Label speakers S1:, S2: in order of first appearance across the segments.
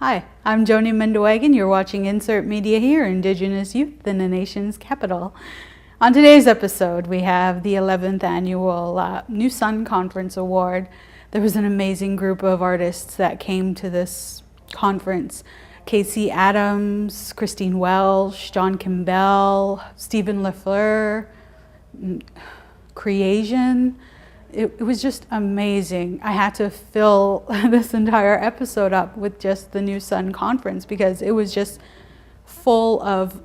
S1: Hi, I'm Joni Mendewagen. You're watching Insert Media here, Indigenous Youth in the Nation's Capital. On today's episode, we have the 11th annual New Sun Conference Award. There was an amazing group of artists that came to this conference. Casey Adams, Christine Welsh, John Campbell, Stephen Lafleur, Creation. It was just amazing. I had to fill this entire episode up with just the New Sun Conference because it was just full of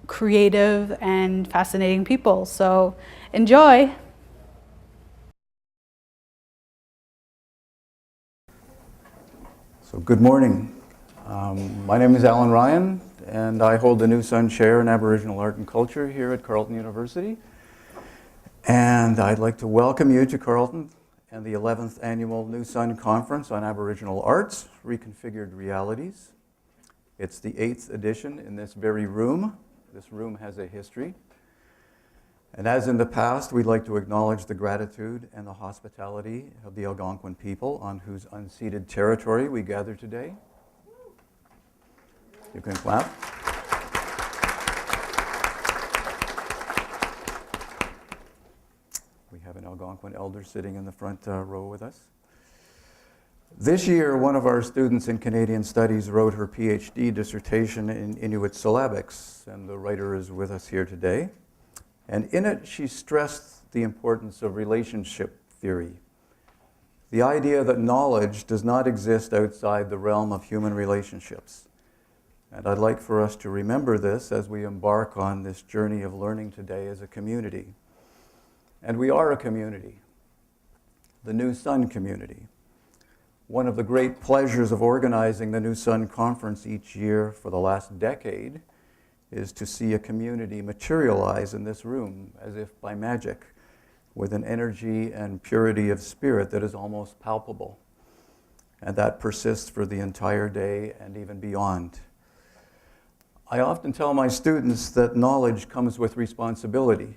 S1: creative and fascinating people. So enjoy.
S2: So good morning. My name is Alan Ryan, and I hold the New Sun Chair in Aboriginal Art and Culture here at Carleton University. And I'd like to welcome you to Carleton and the 11th Annual New Sun Conference on Aboriginal Arts, Reconfigured Realities. It's the 8th edition in this very room. This room has a history. And as in the past, we'd like to acknowledge the gratitude and the hospitality of the Algonquin people on whose unceded territory we gather today. You can clap. We have an Algonquin elder sitting in the front row with us. This year, one of our students in Canadian Studies wrote her PhD dissertation in Inuit syllabics, and the writer is with us here today. And in it, she stressed the importance of relationship theory, the idea that knowledge does not exist outside the realm of human relationships. And I'd like for us to remember this as we embark on this journey of learning today as a community. And we are a community, the New Sun community. One of the great pleasures of organizing the New Sun Conference each year for the last decade is to see a community materialize in this room as if by magic, with an energy and purity of spirit that is almost palpable. And that persists for the entire day and even beyond. I often tell my students that knowledge comes with responsibility,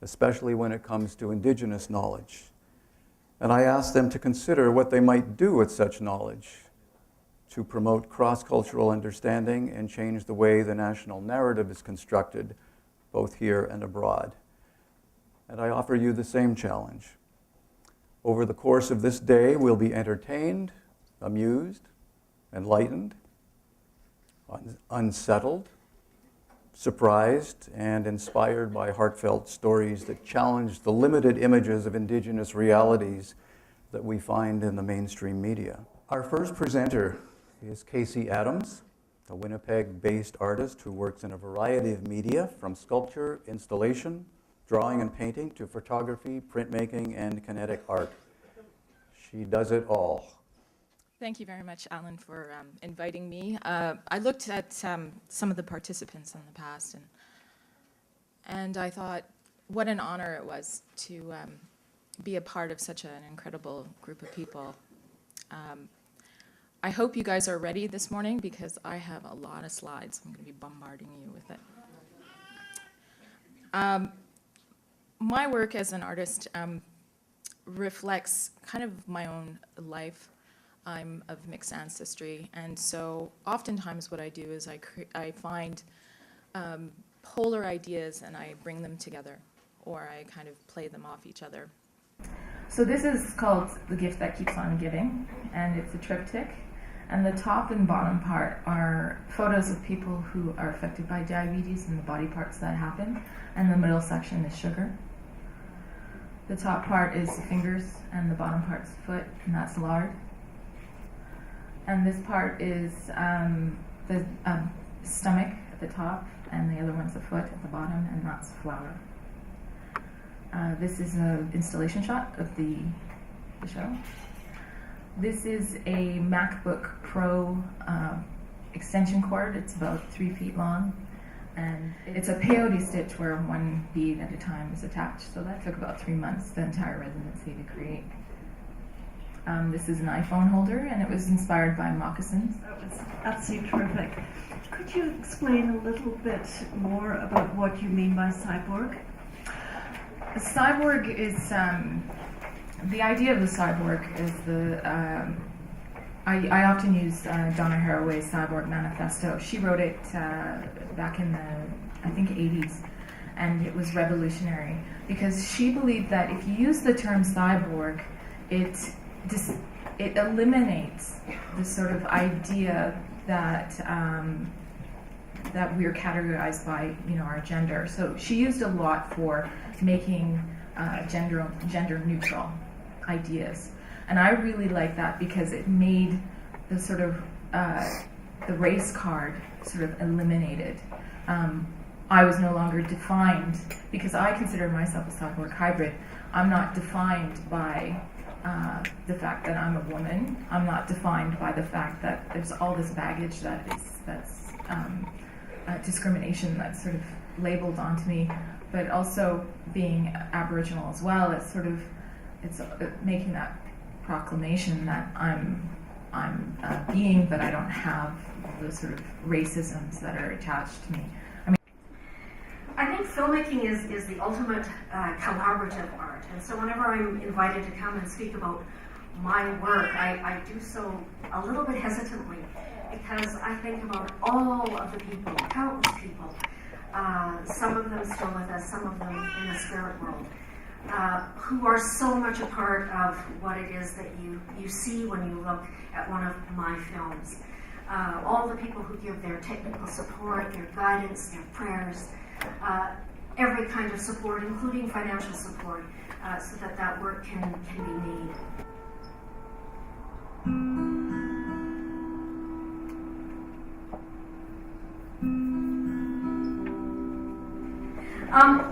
S2: especially when it comes to Indigenous knowledge. And I ask them to consider what they might do with such knowledge to promote cross-cultural understanding and change the way the national narrative is constructed, both here and abroad. And I offer you the same challenge. Over the course of this day, we'll be entertained, amused, enlightened, unsettled, surprised, and inspired by heartfelt stories that challenge the limited images of Indigenous realities that we find in the mainstream media. Our first presenter is Casey Adams, a Winnipeg-based artist who works in a variety of media, from sculpture, installation, drawing and painting, to photography, printmaking, and kinetic art. She does it all.
S3: Thank you very much, Alan, for inviting me. I looked at some of the participants in the past, and I thought what an honor it was to be a part of such an incredible group of people. I hope you guys are ready this morning because I have a lot of slides. I'm going to be bombarding you with it. My work as an artist reflects kind of my own life. I'm of mixed ancestry, and so oftentimes what I do is I find polar ideas and I bring them together, or I kind of play them off each other. So this is called The Gift That Keeps On Giving, and it's a triptych, and the top and bottom part are photos of people who are affected by diabetes and the body parts that happen, and the middle section is sugar. The top part is the fingers, and the bottom part's the foot, and that's lard. And this part is the stomach at the top, and the other one's the foot at the bottom, and that's flour. This is an installation shot of the show. This is a MacBook Pro extension cord. It's about 3 feet long, and it's a peyote stitch where one bead at a time is attached. So that took about 3 months, the entire residency, to create. This is an iPhone holder, and it was inspired by moccasins.
S4: That was absolutely terrific. Could you explain a little bit more about what you mean by cyborg?
S3: A cyborg is, the idea of the cyborg is I often use Donna Haraway's Cyborg Manifesto. She wrote it back in the, I think, 80s, and it was revolutionary because she believed that if you use the term cyborg, it eliminates the sort of idea that that we're categorized by, you know, our gender. So she used a lot for making gender neutral ideas, and I really like that because it made the sort of the race card sort of eliminated. I was no longer defined because I consider myself a cyborg hybrid. I'm not defined by the fact that I'm a woman. I'm not defined by the fact that there's all this baggage that's discrimination that's sort of labeled onto me, but also being Aboriginal as well. It's making that proclamation that I'm a being, but I don't have the sort of racisms that are attached to me.
S5: I think filmmaking is the ultimate collaborative art, and so whenever I'm invited to come and speak about my work, I do so a little bit hesitantly because I think about all of the people, countless people, some of them still with us, some of them in the spirit world, who are so much a part of what it is that you see when you look at one of my films. All the people who give their technical support, their guidance, their prayers, every kind of support, including financial support, so that that work can be made.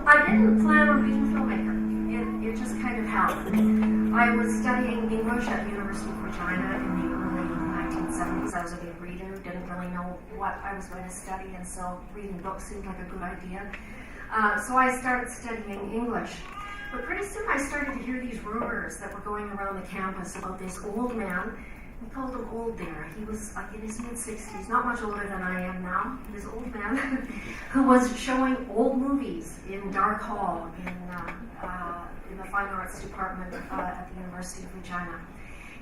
S5: I didn't plan on being a filmmaker. It just kind of happened. I was studying English at the University of Regina in the early 1970s. I was a big reader, didn't really know what I was going to study, and so reading books seemed like a good idea. So I started studying English. But pretty soon I started to hear these rumors that were going around the campus about this old man. We called him old there. He was like in his mid-60s, not much older than I am now. This old man who was showing old movies in Dark Hall in the Fine Arts Department at the University of Regina.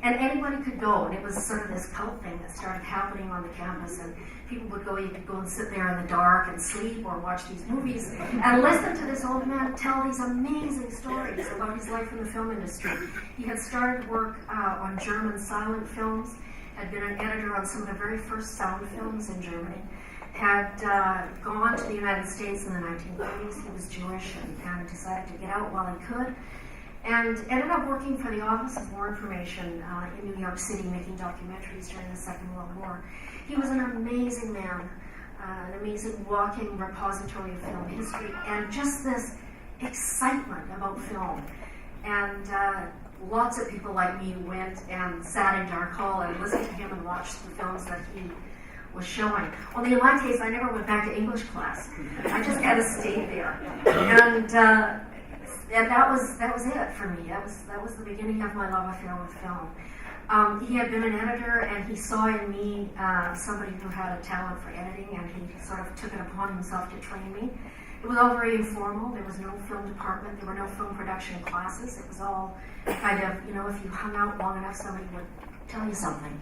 S5: And anybody could go, and it was sort of this cult thing that started happening on the campus, and people would go, you could go and sit there in the dark and sleep or watch these movies and listen to this old man tell these amazing stories about his life in the film industry. He had started work on German silent films, had been an editor on some of the very first sound films in Germany, had gone to the United States in the 1930s. He was Jewish and decided to get out while he could, and ended up working for the Office of War Information in New York City, making documentaries during the Second World War. He was an amazing man, an amazing walking repository of film history, and just this excitement about film. And lots of people like me went and sat in Dark Hall and listened to him and watched the films that he was showing. Only in my case, I never went back to English class. I just kind of stayed there. And that was it for me. That was the beginning of my love affair with film. He had been an editor, and he saw in me somebody who had a talent for editing, and he sort of took it upon himself to train me. It was all very informal. There was no film department. There were no film production classes. It was all kind of, you know, if you hung out long enough, somebody would tell you something.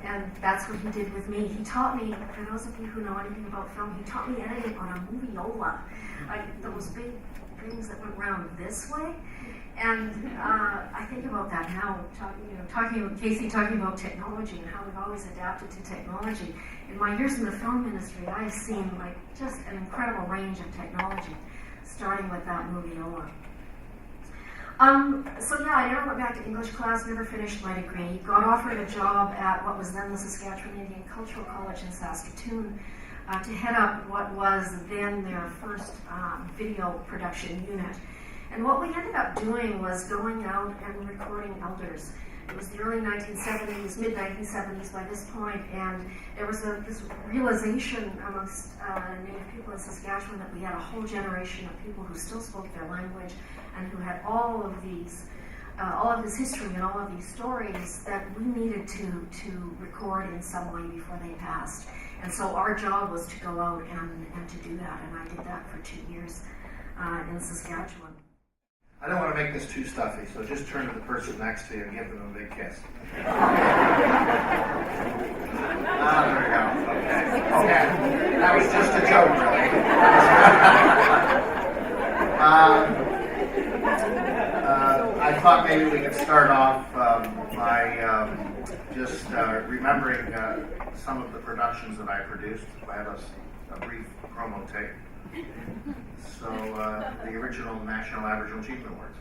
S5: And that's what he did with me. He taught me, for those of you who know anything about film, he taught me editing on a moviola. Those big things that went around this way. And I think about that now, talking with Casey, talking about technology and how we've always adapted to technology. In my years in the film industry, I have seen like just an incredible range of technology, starting with that moviola. So yeah, I never went back to English class, never finished my degree, got offered a job at what was then the Saskatchewan Indian Cultural College in Saskatoon to head up what was then their first video production unit. And what we ended up doing was going out and recording elders. It was the early 1970s, mid-1970s by this point, and there was this realization amongst Native people in Saskatchewan that we had a whole generation of people who still spoke their language and who had all of this history and all of these stories that we needed to record in some way before they passed. And so our job was to go out and to do that, and I did that for 2 years in Saskatchewan.
S6: I don't want to make this too stuffy, so just turn to the person next to you and give them a big kiss. just remembering some of the productions that I produced. I have a brief promo tape. So, the original National Aboriginal Achievement Awards.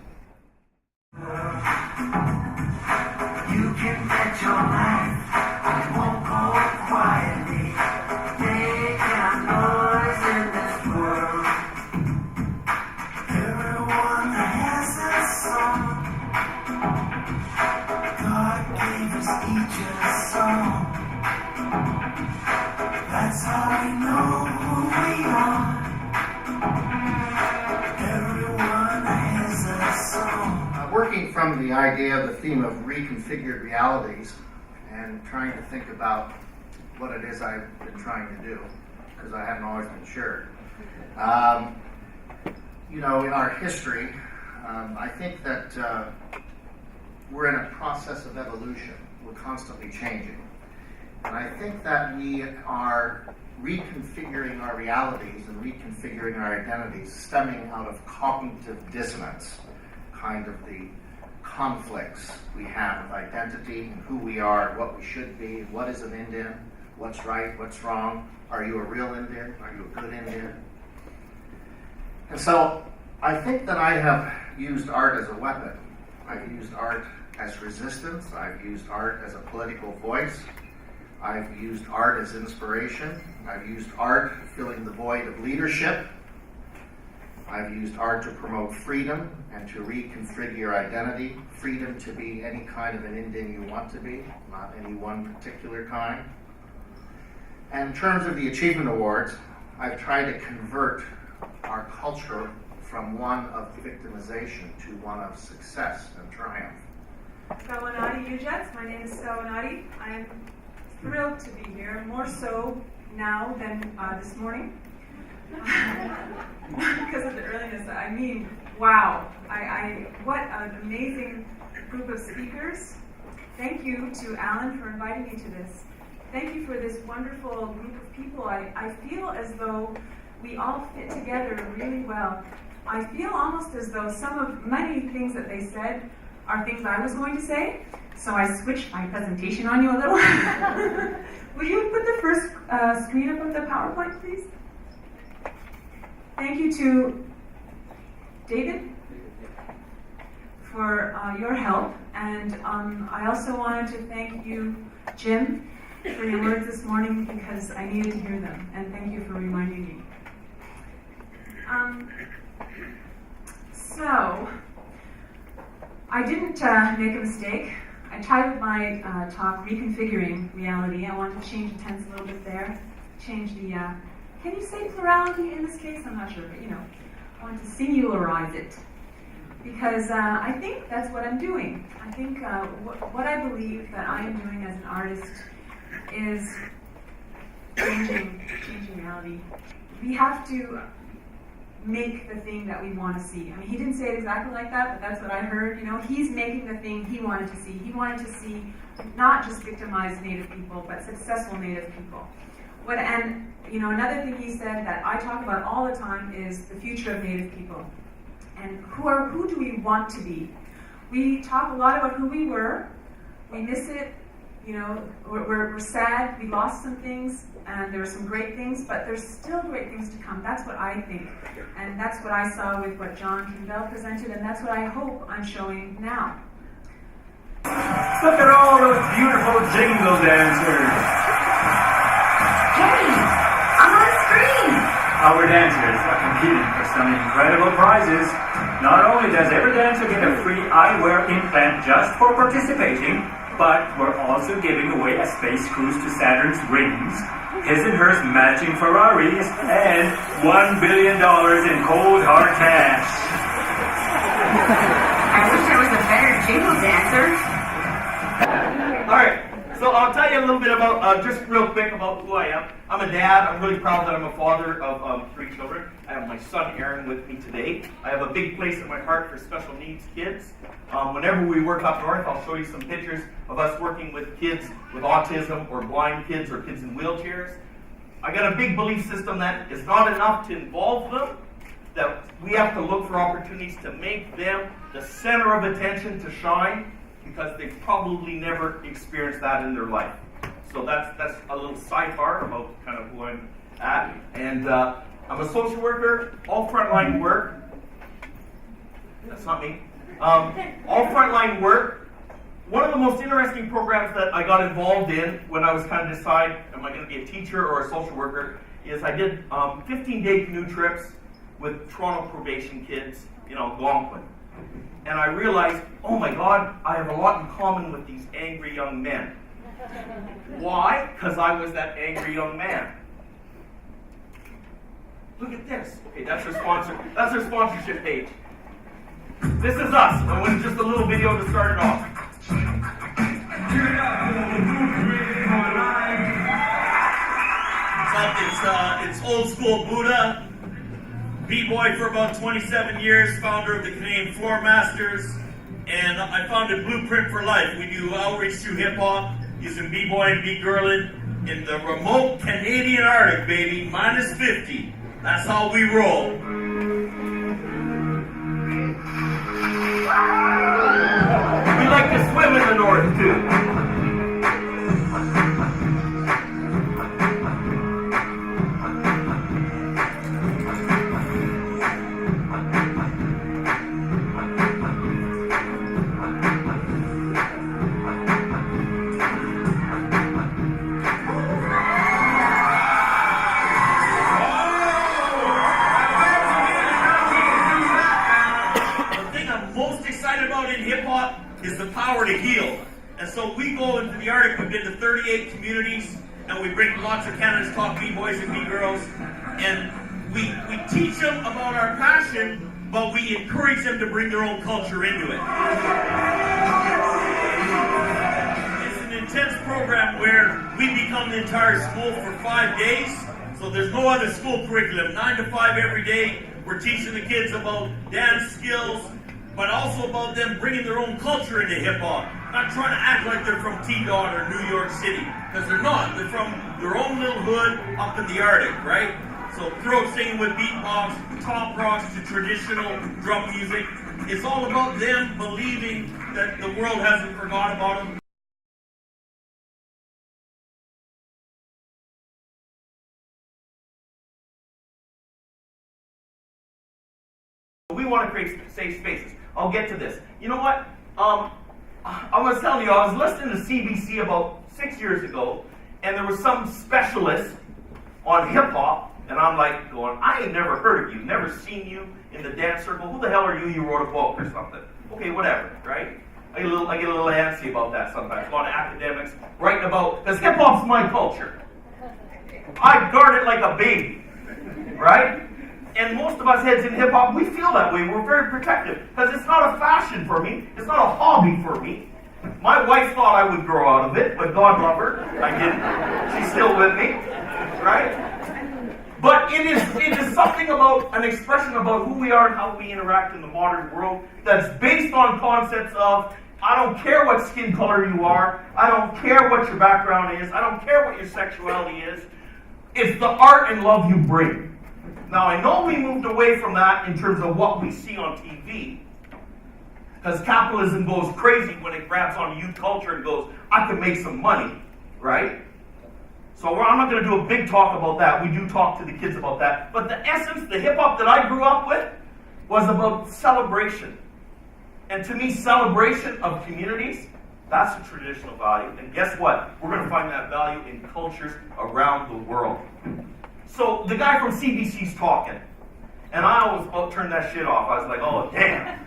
S7: You can bet your life it won't go quietly. Making noise in this world. Everyone has a song. God gave us each a song. That's how we know who we are. Everyone has a song.
S6: Working from the idea of the theme of reconfigured realities and trying to think about what it is I've been trying to do, because I haven't always been sure. In our history, I think that we're in a process of evolution. We're constantly changing. And I think that we are reconfiguring our realities and reconfiguring our identities stemming out of cognitive dissonance, kind of the conflicts we have of identity and who we are, what we should be, what is an Indian, what's right, what's wrong, are you a real Indian, are you a good Indian? And so I think that I have used art as a weapon. I've used art as resistance, I've used art as a political voice, I've used art as inspiration, I've used art filling the void of leadership, I've used art to promote freedom and to reconfigure identity, freedom to be any kind of an Indian you want to be, not any one particular kind. And in terms of the Achievement Awards, I've tried to convert our culture from one of victimization to one of success and triumph.
S8: Sawanati Ujets. My name is Sawanati. I am thrilled to be here, more so now than this morning. Because of the earliness. I mean, wow. What an amazing group of speakers. Thank you to Alan for inviting me to this. Thank you for this wonderful group of people. I feel as though we all fit together really well. I feel almost as though many things that they said are things I was going to say, so I switched my presentation on you a little. Will you put the first screen up of the PowerPoint, please? Thank you to David for your help, and I also wanted to thank you, Jim, for your words this morning because I needed to hear them, and thank you for reminding me. So, I didn't make a mistake. I titled my talk Reconfiguring Reality. I wanted to change the tense a little bit there. Change the, can you say plurality in this case? I'm not sure, but I want to singularize it. Because I think that's what I'm doing. I think what I believe that I am doing as an artist is changing reality. We have to make the thing that we want to see. I mean, he didn't say it exactly like that, but that's what I heard. He's making the thing he wanted to see. He wanted to see not just victimized Native people, but successful Native people. Another thing he said that I talk about all the time is the future of Native people. And who do we want to be? We talk a lot about who we were. We miss it. We're sad. We lost some things, and there are some great things, but there's still great things to come. That's what I think. And that's what I saw with what John Campbell presented, and that's what I hope I'm showing now.
S9: Look at all those beautiful jingle dancers.
S7: Hey, I'm on screen.
S9: Our dancers are competing for some incredible prizes. Not only does every dancer get a free eyewear implant just for participating, but we're also giving away a space cruise to Saturn's rings, his and hers matching Ferraris, and $1 billion in cold hard cash.
S7: I wish I was a better jingle dancer.
S10: All right, so I'll tell you a little bit about, just real quick about who I am. I'm a dad. I'm really proud that I'm a father of 3 children. I have my son Aaron with me today. I have a big place in my heart for special needs kids. Whenever we work up north, I'll show you some pictures of us working with kids with autism or blind kids or kids in wheelchairs. I got a big belief system that it's not enough to involve them, that we have to look for opportunities to make them the center of attention to shine. because they've probably never experienced that in their life. So that's a little sidebar about kind of who I'm at. And I'm a social worker, all frontline work. That's not me. All frontline work. One of the most interesting programs that I got involved in when I was kind of decide, am I going to be a teacher or a social worker, is I did 15-day canoe trips with Toronto probation kids in Algonquin. And I realized, oh my God, I have a lot in common with these angry young men. Why? Because I was that angry young man. Look at this. Okay, that's their sponsor. That's their sponsorship page. This is us. I went just a little video to start it off. It's old school Buddha. B-boy for about 27 years, founder of the Canadian Floor Masters, and I founded Blueprint for Life. We do outreach through hip-hop, using B-boy and B-girling in the remote Canadian Arctic, baby, minus 50. That's how we roll. We like to swim in the north, too. Is the power to heal. And so we go into the Arctic, we've been to 38 communities, and we bring lots of Canada's top B-boys and B-girls, and we teach them about our passion, but we encourage them to bring their own culture into it. It's an intense program where we become the entire school for 5 days, so there's no other school curriculum. 9 to 5 every day, we're teaching the kids about dance skills, but also about them bringing their own culture into hip-hop. Not trying to act like they're from T-Dot or New York City, because they're not. They're from their own little hood up in the Arctic, right? So throat singing with beatbox, top rocks to traditional drum music. It's all about them believing that the world hasn't forgotten about them. We want to create safe spaces. I'll get to this. You know what? I was telling you, I was listening to CBC about 6 years ago, and there was some specialist on hip-hop, and I'm like going, I ain't never heard of you, never seen you in the dance circle. Who the hell are you? You wrote a book or something. Okay, whatever, right? I get a little antsy about that sometimes. A lot of academics writing about, because hip-hop's my culture. I guard it like a baby, right? And most of us heads in hip-hop, we feel that way. We're very protective. Because it's not a fashion for me. It's not a hobby for me. My wife thought I would grow out of it, but God love her. I didn't. She's still with me. Right? But it is something about, an expression about who we are and how we interact in the modern world that's based on concepts of, I don't care what skin color you are. I don't care what your background is. I don't care what your sexuality is. It's the art and love you bring. Now, I know we moved away from that in terms of what we see on TV, because capitalism goes crazy when it grabs on youth culture and goes, I can make some money, right? So I'm not going to do a big talk about that. We do talk to the kids about that. But the essence, the hip-hop that I grew up with, was about celebration. And to me, celebration of communities, that's a traditional value. And guess what? We're going to find that value in cultures around the world. So the guy from CBC's talking, and I always about turned that shit off. I was like, oh, damn.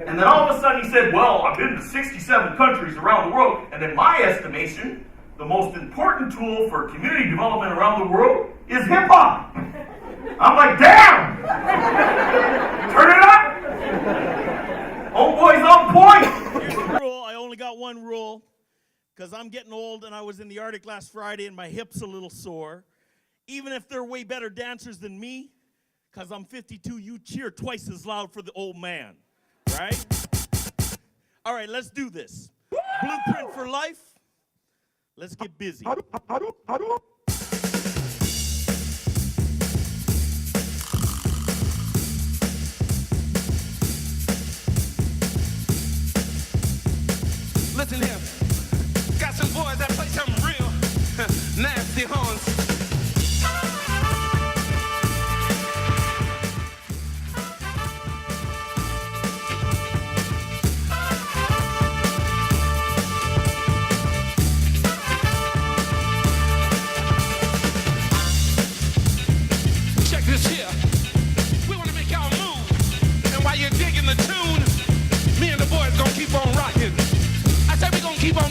S10: And then all of a sudden he said, well, I've been to 67 countries around the world, and in my estimation, the most important tool for community development around the world is hip-hop. I'm like, damn! Turn it up! Homeboy's on point!
S11: Here's the rule. I only got one rule, because I'm getting old, and I was in the Arctic last Friday, and my hip's a little sore. Even if they're way better dancers than me, because I'm 52, you cheer twice as loud for the old man, right? All right, let's do this. Blueprint for life. Let's get busy.
S12: Listen here. Got some boys that play some real nasty horns. Check this here. We want to make y'all move. And while you're digging the tune, me and the boys gonna keep on rocking. I said we gonna keep on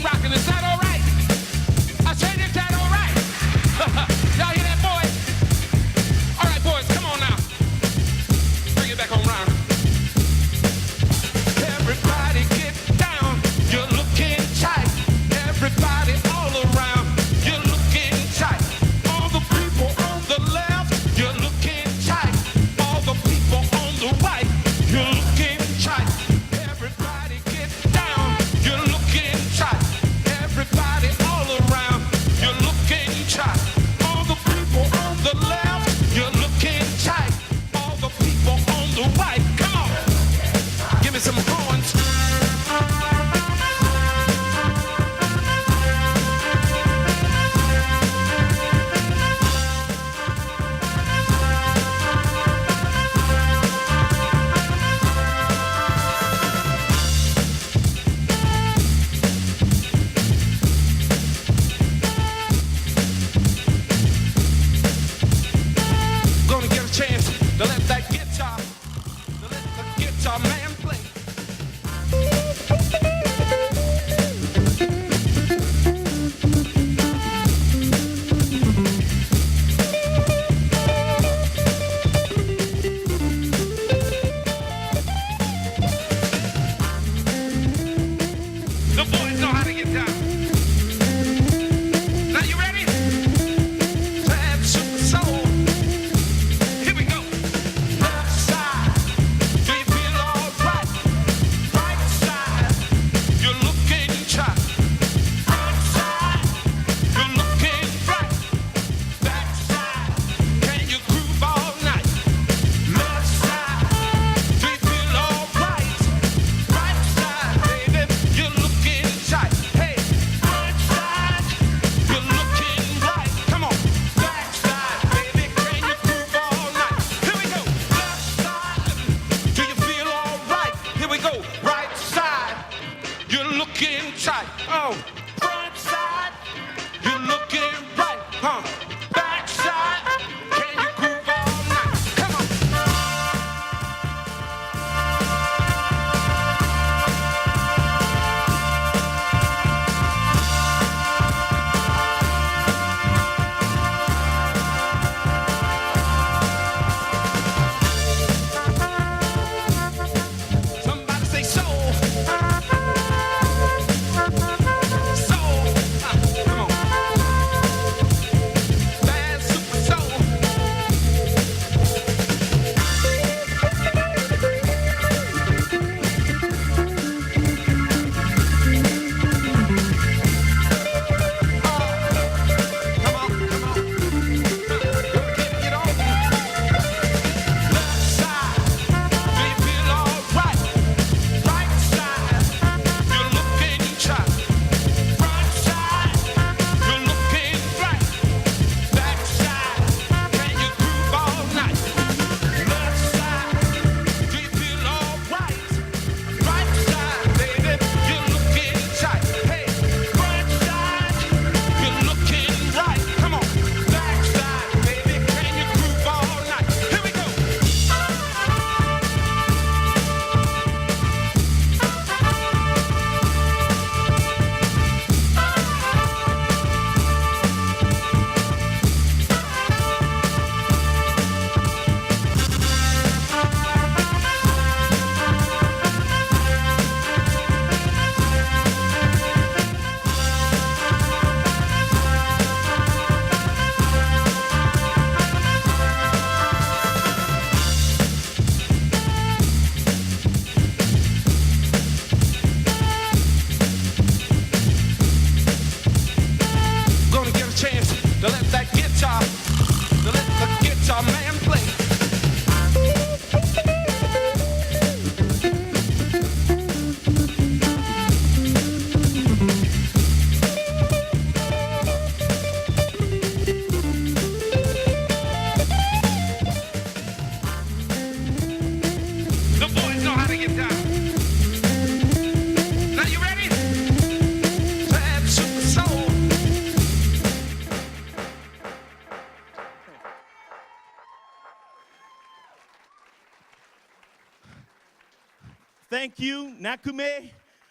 S11: Thank you, Nakume.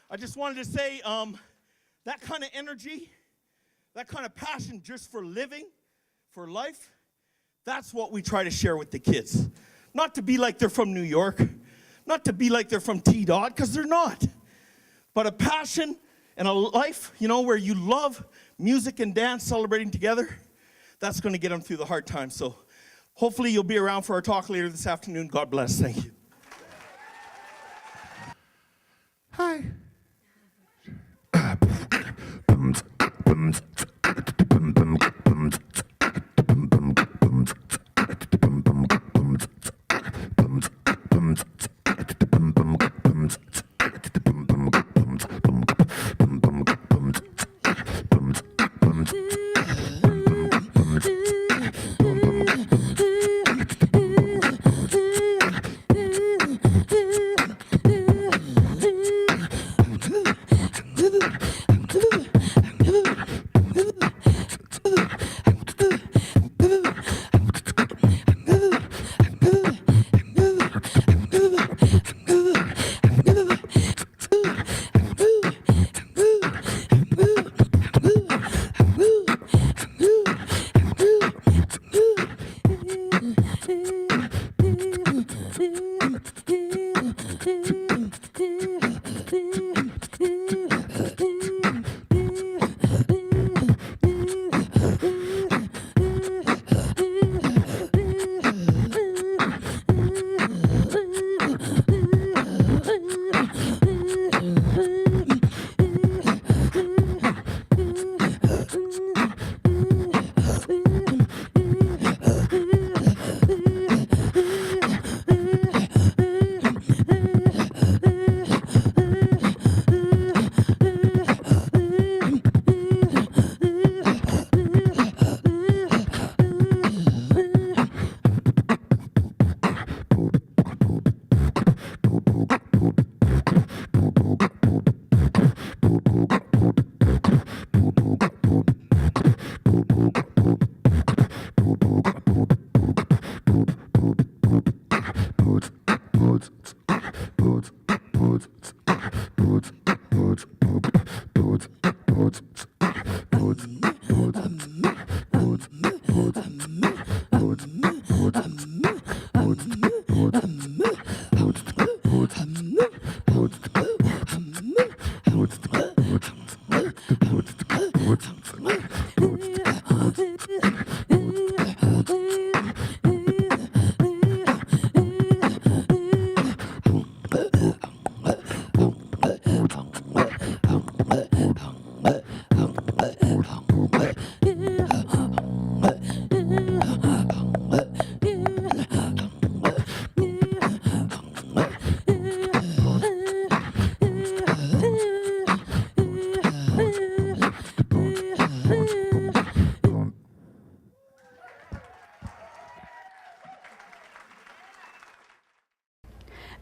S11: I just wanted to say that kind of energy, that kind of passion just for living, for life, that's what we try to share with the kids. Not to be like they're from New York, not to be like they're from T-Dot, because they're not. But a passion and a life, you know, where you love music and dance, celebrating together, that's going to get them through the hard times. So hopefully you'll be around for our talk later this afternoon. God bless. Thank you.
S12: Hi.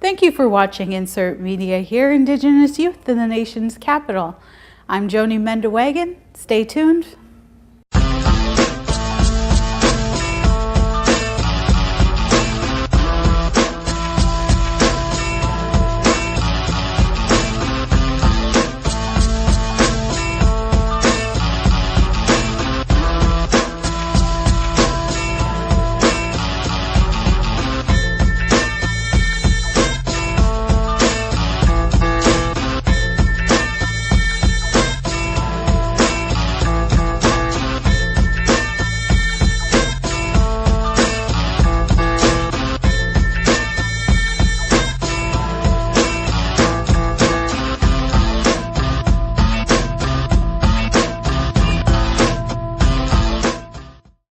S1: Thank you for watching Insert Media here, Indigenous Youth in the nation's capital. I'm Joni Mendewagan. Stay tuned.